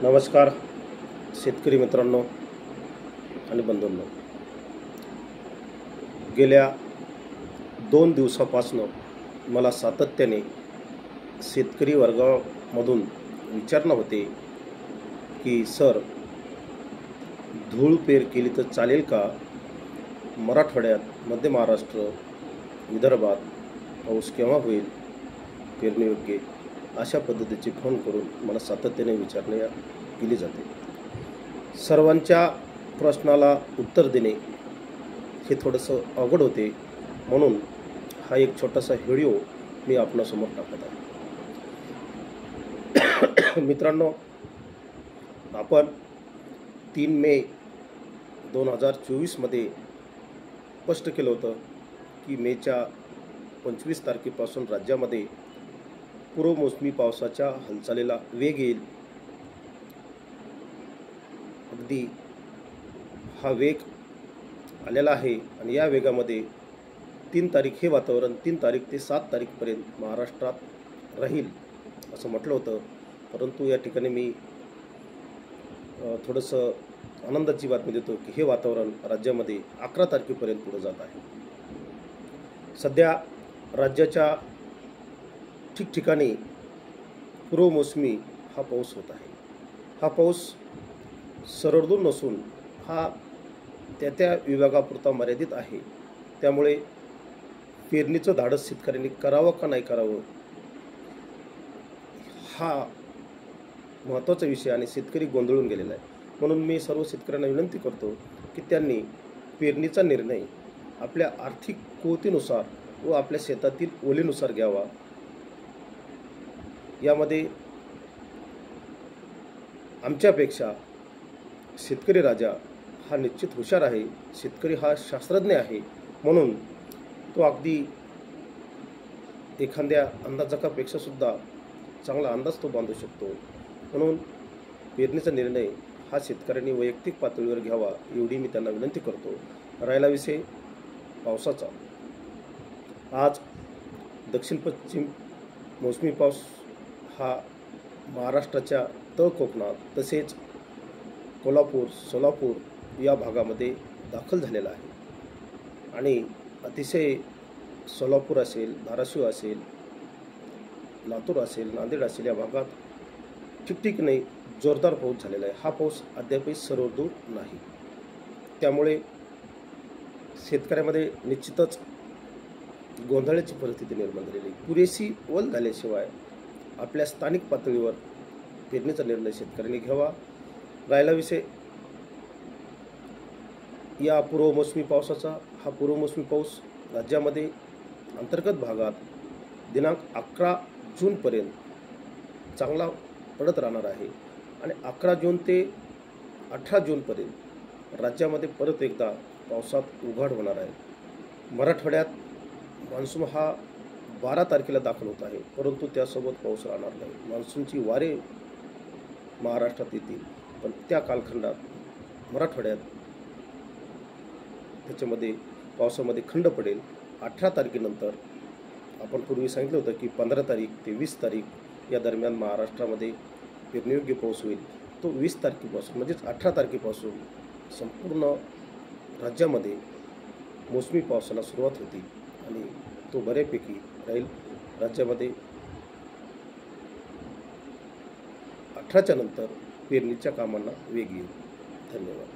नमस्कार शेतकरी मित्रांनो आणि बंधूंनो, गेल्या 2 दिवसापासून मला सातत्याने शेतकरी वर्गामधून विचारणा होते की सर, धूळ पेर केली तर चालेल का? मराठवाड्यात, मध्य महाराष्ट्र, विदर्भात पाऊस केव्हा होईल पेरणीयोग्य? अशा पद्धतीचे फोन करून मला सातत्याने विचारणा केली जाते. सर्वांच्या प्रश्नाला उत्तर देणे हे थोडंसं अवघड होते, म्हणून हा एक छोटासा व्हिडिओ मी आपणासमोर टाकत आहे. मित्रांनो, आपण 3 मे 2024 स्पष्ट केलं होतं की मेच्या 25 तारखेपासून राज्यामध्ये पूर्वमोसमी पावसाच्या हालचालीला वेग येईल. अगदी हा वेग आलेला आहे आणि या वेगामध्ये 3 तारीख हे वातावरण 3 तारीख ते 7 तारीखपर्यंत महाराष्ट्रात राहील असं म्हटलं होतं. परंतु या ठिकाणी मी थोडंसं आनंदाची बातमी देतो की हे वातावरण राज्यामध्ये 11 तारखेपर्यंत पुढे जात आहे. सध्या राज्याच्या ठिकठिकाणी पूर्वमोसमी हा पाऊस होत आहे. हा पाऊस सरळदूर नसून हा त्या विभागापुरता मर्यादित आहे. त्यामुळे पेरणीचं धाडस शेतकऱ्यांनी करावं का नाही करावं हा महत्त्वाचा विषय आणि शेतकरी गोंधळून गेलेला आहे. म्हणून मी सर्व शेतकऱ्यांना विनंती करतो की त्यांनी पेरणीचा निर्णय आपल्या आर्थिक कुवतीनुसार व आपल्या शेतातील ओलीनुसार घ्यावा. यामध्ये आमच्यापेक्षा शेतकरी राजा हा निश्चित हुशार आहे. शेतकरी हा शास्त्रज्ञ आहे, म्हणून तो अगदी एखाद्या अंदाजकापेक्षा सुद्धा चांगला अंदाज तो बांधू शकतो. म्हणून पेरणीचा निर्णय हा शेतकऱ्यांनी वैयक्तिक पातळीवर घ्यावा एवढी मी त्यांना विनंती करतो. राहिला विषय पावसाचा, आज दक्षिण पश्चिम मोसमी पाऊस हा महाराष्ट्राच्या तळ कोकणात तसेच कोल्हापूर, सोलापूर या भागामध्ये दाखल झालेला आहे आणि अतिशय सोलापूर असेल, धाराशिव असेल, लातूर असेल, नांदेड असेल या भागात ठिकठिकाणी जोरदार पाऊस झालेला आहे. हा पाऊस अद्यापही सर्वदूर नाही. त्यामुळे शेतकऱ्यामध्ये निश्चितच गोंधळाची परिस्थिती निर्माण झालेली आहे. पुरेशी ओल झाल्याशिवाय आपल्या स्थानिक पातळीवर पेरणीचा निर्णय शेतकऱ्यांनी घ्यावा. राहिला विषय या पूर्वमोसमी पावसाचा, हा पूर्वमोसमी पाऊस राज्यामध्ये अंतर्गत भागात दिनांक 11 जूनपर्यंत चांगला पडत राहणार आहे आणि 11 जून ते 18 जूनपर्यंत राज्यामध्ये परत एकदा पावसात उघाड होणार आहे. मराठवाड्यात मान्सून हा 12 तारखेला दाखल होत आहे, परंतु त्यासोबत पाऊस राहणार नाही. मान्सूनची वारे महाराष्ट्रात येतील, पण त्या कालखंडात मराठवाड्यात त्याच्यामध्ये पावसामध्ये खंड पडेल. 18 तारखेनंतर आपण पूर्वी सांगितलं होतं की 15 तारीख ते 20 तारीख या दरम्यान महाराष्ट्रामध्ये पेरणीयोग्य पाऊस होईल. तो 20 तारखेपासून म्हणजेच 18 तारखेपासून संपूर्ण राज्यामध्ये मोसमी पावसाला सुरुवात होती आणि तो बऱ्यापैकी राहील. राज्यामध्ये 18च्या नंतर पेरणीच्या कामांना वेग येईल. धन्यवाद.